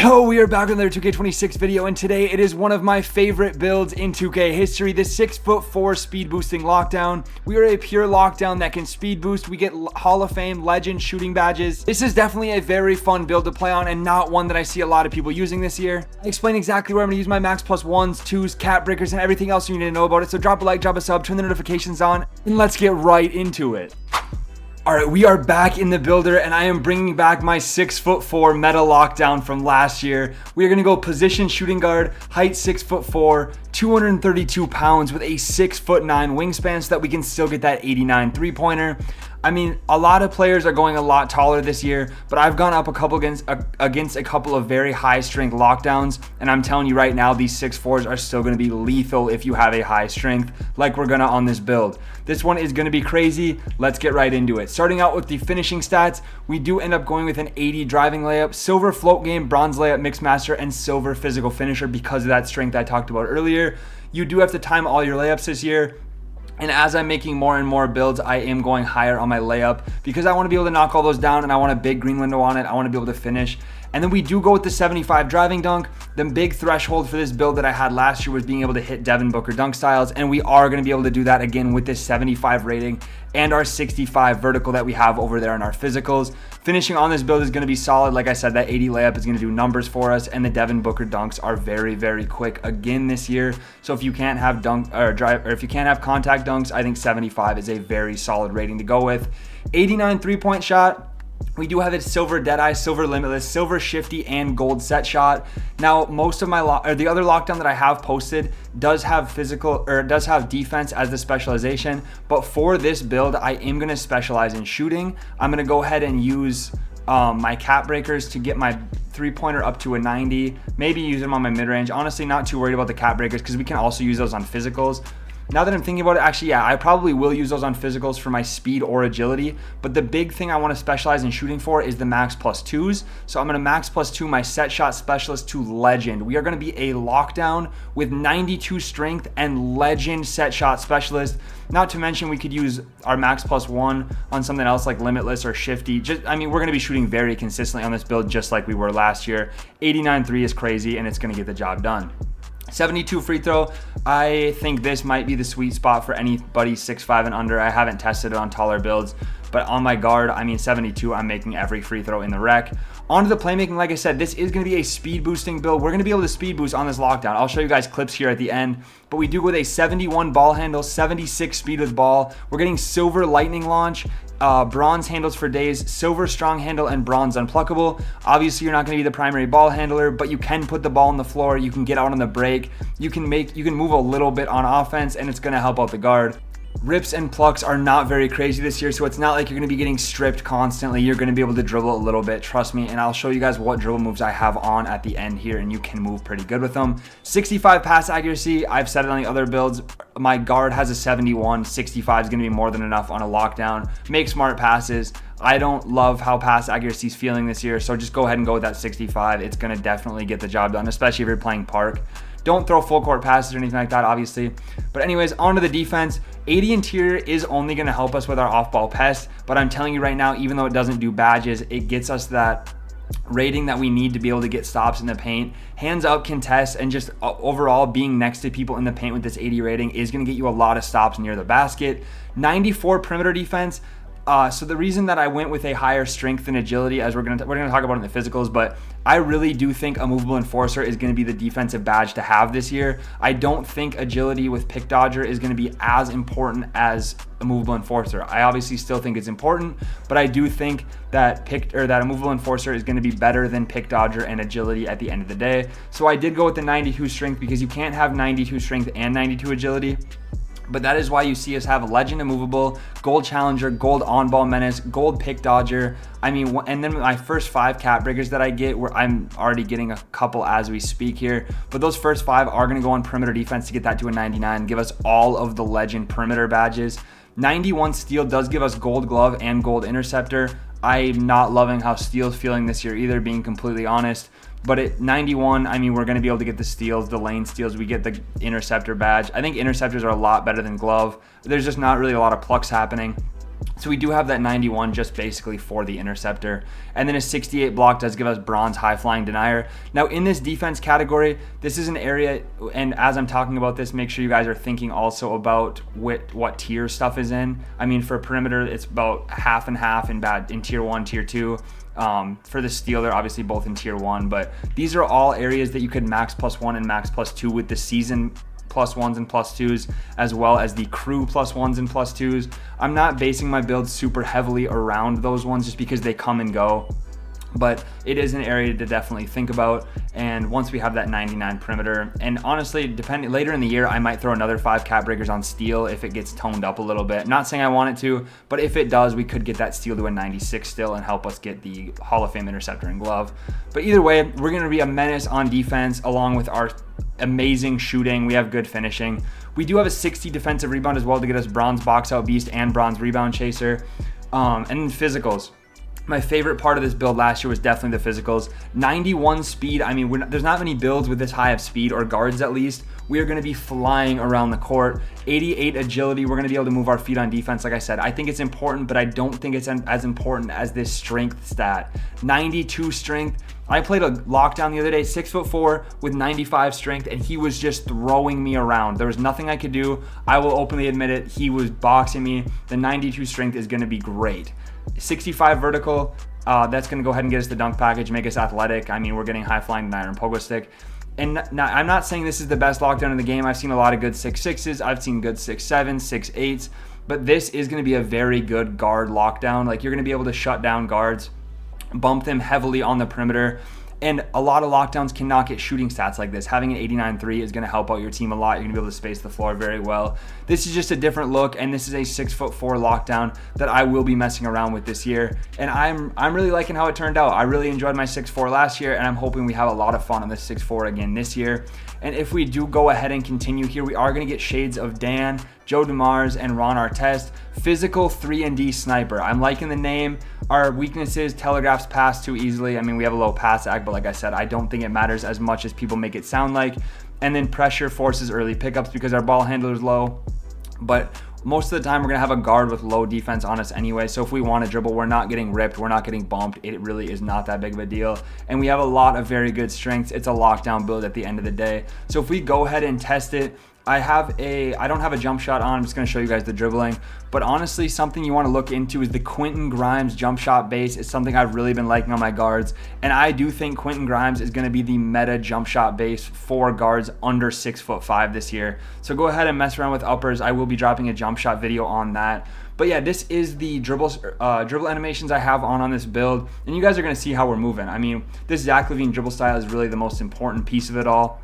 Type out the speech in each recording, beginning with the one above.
Yo, we are back with another 2K26 video, and today it is one of my favorite builds in 2K history, the 6'4" speed boosting lockdown. We are a pure lockdown that can speed boost. We get Hall of Fame, legend, shooting badges. This is definitely a very fun build to play on and not one that I see a lot of people using this year. I explain exactly where I'm going to use my max plus ones, twos, cap breakers, and everything else you need to know about it. So drop a like, drop a sub, turn the notifications on, and let's get right into it. Alright, we are back in the builder, and I am bringing back my 6'4" meta lockdown from last year. We are going to go position shooting guard, height 6'4", 232 pounds with a 6'9" wingspan so that we can still get that 89 three-pointer. I mean, a lot of players are going a lot taller this year, but I've gone up a couple against a couple of very high strength lockdowns, and I'm telling you right now, these 6'4s are still going to be lethal if you have a high strength, like we're going to on this build. This one is going to be crazy. Let's get right into it. Starting out with the finishing stats, we do end up going with an 80 driving layup, silver float game, bronze layup mix master, and silver physical finisher because of that strength I talked about earlier. You do have to time all your layups this year. And as I'm making more and more builds, I am going higher on my layup because I want to be able to knock all those down, and I want a big green window on it. I want to be able to finish. And then we do go with the 75 driving dunk. The big threshold for this build that I had last year was being able to hit Devin Booker dunk styles, and we are going to be able to do that again with this 75 rating and our 65 vertical that we have over there in our physicals. Finishing on this build is going to be solid. Like I said, that 80 layup is going to do numbers for us, and the Devin Booker dunks are very, very quick again this year. So if you can't have if you can't have contact dunks, I think 75 is a very solid rating to go with. 89 three-point shot. We do have a silver Deadeye, silver Limitless, silver Shifty, and gold set shot. Now, most of my the other lockdown that I have posted does have does have defense as the specialization. But for this build, I am going to specialize in shooting. I'm going to go ahead and use my cap breakers to get my three-pointer up to a 90. Maybe use them on my mid-range. Honestly, not too worried about the cap breakers because we can also use those on physicals. Now that I'm thinking about it, actually, yeah, I probably will use those on physicals for my speed or agility. But the big thing I want to specialize in shooting for is the max plus twos. So I'm going to max plus two my set shot specialist to legend. We are going to be a lockdown with 92 strength and legend set shot specialist. Not to mention we could use our max plus one on something else like Limitless or Shifty. I mean, we're going to be shooting very consistently on this build just like we were last year. 89-3 is crazy, and it's going to get the job done. 72 free throw. I think this might be the sweet spot for anybody 6'5" and under. I haven't tested it on taller builds, but on my guard, I mean 72, I'm making every free throw in the rec. On to the playmaking. Like I said, this is going to be a speed boosting build. We're going to be able to speed boost on this lockdown. I'll show you guys clips here at the end, but we do with a 71 ball handle, 76 speed with ball. We're getting silver lightning launch, bronze handles for days, silver strong handle, and bronze unpluckable. Obviously, you're not going to be the primary ball handler, but you can put the ball on the floor. You can get out on the break. You can move a little bit on offense, and it's going to help out the guard. Rips and plucks are not very crazy this year, so it's not like you're going to be getting stripped constantly. You're going to be able to dribble a little bit, trust me, and I'll show you guys what dribble moves I have on at the end here, and you can move pretty good with them. 65 pass accuracy. I've said it on the other builds. My guard has a 71. 65 is going to be more than enough on a lockdown. Make smart passes. I don't love how pass accuracy is feeling this year, so just go ahead and go with that 65. It's going to definitely get the job done, especially if you're playing park. Don't throw full court passes or anything like that, obviously. But anyways, on to the defense. 80 interior is only going to help us with our off-ball pest, but I'm telling you right now, even though it doesn't do badges, it gets us that rating that we need to be able to get stops in the paint. Hands up contest and just overall being next to people in the paint with this 80 rating is going to get you a lot of stops near the basket. 94 perimeter defense. So the reason that I went with a higher strength and agility, as we're gonna talk about in the physicals, but I really do think a movable enforcer is going to be the defensive badge to have this year. I don't think agility with pick dodger is going to be as important as a movable enforcer. I obviously still think it's important, but I do think that a movable enforcer is going to be better than pick dodger and agility at the end of the day. So I did go with the 92 strength because you can't have 92 strength and 92 agility. But that is why you see us have a legend immovable, gold challenger, gold on-ball menace, gold pick dodger. I mean, and then my first 5 cap breakers that I get, where I'm already getting a couple as we speak here, but those first 5 are going to go on perimeter defense to get that to a 99, give us all of the legend perimeter badges. 91 steal does give us gold glove and gold interceptor. I'm not loving how steel's feeling this year either, being completely honest. But at 91, I mean, we're going to be able to get the steals, the lane steals. We get the interceptor badge. I think interceptors are a lot better than glove. There's just not really a lot of plucks happening. So we do have that 91 just basically for the interceptor. And then a 68 block does give us bronze high flying denier. Now in this defense category, this is an area, and as I'm talking about this, make sure you guys are thinking also about what tier stuff is in. I mean, for perimeter, it's about half and half in tier 1, tier 2. For the steel, they're obviously both in tier 1, but these are all areas that you could max +1 and max +2 with the season +1s and +2s, as well as the crew +1s and +2s. I'm not basing my build super heavily around those ones just because they come and go, but it is an area to definitely think about. And once we have that 99 perimeter, and honestly, depending later in the year, I might throw another 5 cap breakers on steel if it gets toned up a little bit. Not saying I want it to, but if it does, we could get that steel to a 96 still and help us get the Hall of Fame interceptor and glove. But either way, we're going to be a menace on defense along with our amazing shooting. We have good finishing. We do have a 60 defensive rebound as well to get us bronze box out beast and bronze rebound chaser. And then physicals. My favorite part of this build last year was definitely the physicals. 91 speed. I mean, there's not many builds with this high of speed, or guards at least. We are going to be flying around the court. 88 agility. We're going to be able to move our feet on defense. Like I said, I think it's important, but I don't think it's as important as this strength stat. 92 strength. I played a lockdown the other day, 6'4" with 95 strength, and he was just throwing me around. There was nothing I could do. I will openly admit it. He was boxing me. The 92 strength is going to be great. 65 vertical, that's going to go ahead and get us the dunk package, make us athletic. I mean, we're getting high flying denier and pogo stick. And now, I'm not saying this is the best lockdown in the game. I've seen a lot of good 6'6s. I've seen good 6'7s, 6'8s. But this is going to be a very good guard lockdown. Like, you're going to be able to shut down guards, bump them heavily on the perimeter. And a lot of lockdowns cannot get shooting stats like this. Having an 89.3 is going to help out your team a lot. You're going to be able to space the floor very well. This is just a different look, and this is a 6'4" lockdown that I will be messing around with this year. And I'm really liking how it turned out. I really enjoyed my 6'4" last year, and I'm hoping we have a lot of fun on this 6'4" again this year. And if we do go ahead and continue here, we are going to get shades of Dan, Joe DeMars, and Ron Artest. Physical 3-and-D sniper. I'm liking the name. Our weaknesses, telegraphs pass too easily. I mean, we have a low pass ag, but like I said, I don't think it matters as much as people make it sound like. And then pressure forces early pickups because our ball handler is low. But most of the time, we're going to have a guard with low defense on us anyway. So if we want to dribble, we're not getting ripped. We're not getting bumped. It really is not that big of a deal. And we have a lot of very good strengths. It's a lockdown build at the end of the day. So if we go ahead and test it, I don't have a jump shot on. I'm just going to show you guys the dribbling. But honestly, something you want to look into is the Quentin Grimes jump shot base. It's something I've really been liking on my guards. And I do think Quentin Grimes is going to be the meta jump shot base for guards under 6'5" this year. So go ahead and mess around with uppers. I will be dropping a jump shot video on that. But yeah, this is the dribble animations I have on this build. And you guys are going to see how we're moving. I mean, this Zach LaVine dribble style is really the most important piece of it all.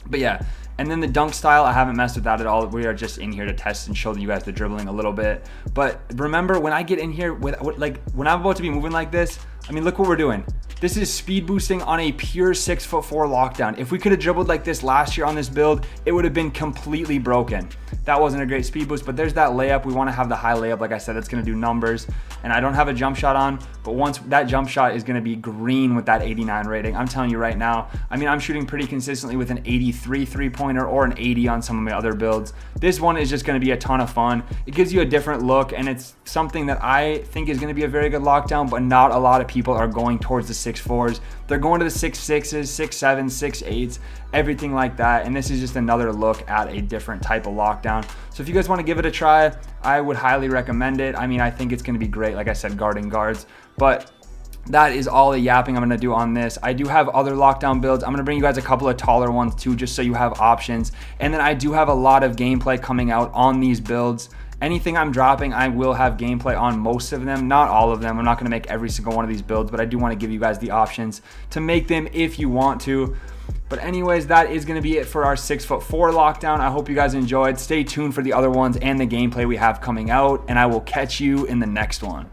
But yeah. And then the dunk style, I haven't messed with that at all. We are just in here to test and show you guys the dribbling a little bit. But remember, when I get in here, when I'm about to be moving like this, I mean, look what we're doing. This is speed boosting on a pure 6'4" lockdown. If we could have dribbled like this last year on this build, it would have been completely broken. That wasn't a great speed boost, but there's that layup. We want to have the high layup. Like I said, that's going to do numbers. And I don't have a jump shot on, but once that jump shot is going to be green with that 89 rating. I'm telling you right now, I mean, I'm shooting pretty consistently with an 83 three-pointer or an 80 on some of my other builds. This one is just going to be a ton of fun. It gives you a different look, and it's something that I think is going to be a very good lockdown, but not a lot of people are going towards the 6'4s. They're going to the 6'6s, 6'7s, 6'8s, everything like that. And this is just another look at a different type of lockdown. So if you guys want to give it a try, I would highly recommend it. I mean, I think it's going to be great. Like I said, guarding guards. But that is all the yapping I'm going to do on this. I do have other lockdown builds. I'm going to bring you guys a couple of taller ones too, just so you have options. And then I do have a lot of gameplay coming out on these builds. Anything I'm dropping, I will have gameplay on most of them, not all of them. I'm not going to make every single one of these builds, but I do want to give you guys the options to make them if you want to. But anyways, that is going to be it for our 6'4" lockdown. I hope you guys enjoyed. Stay tuned for the other ones and the gameplay we have coming out, and I will catch you in the next one.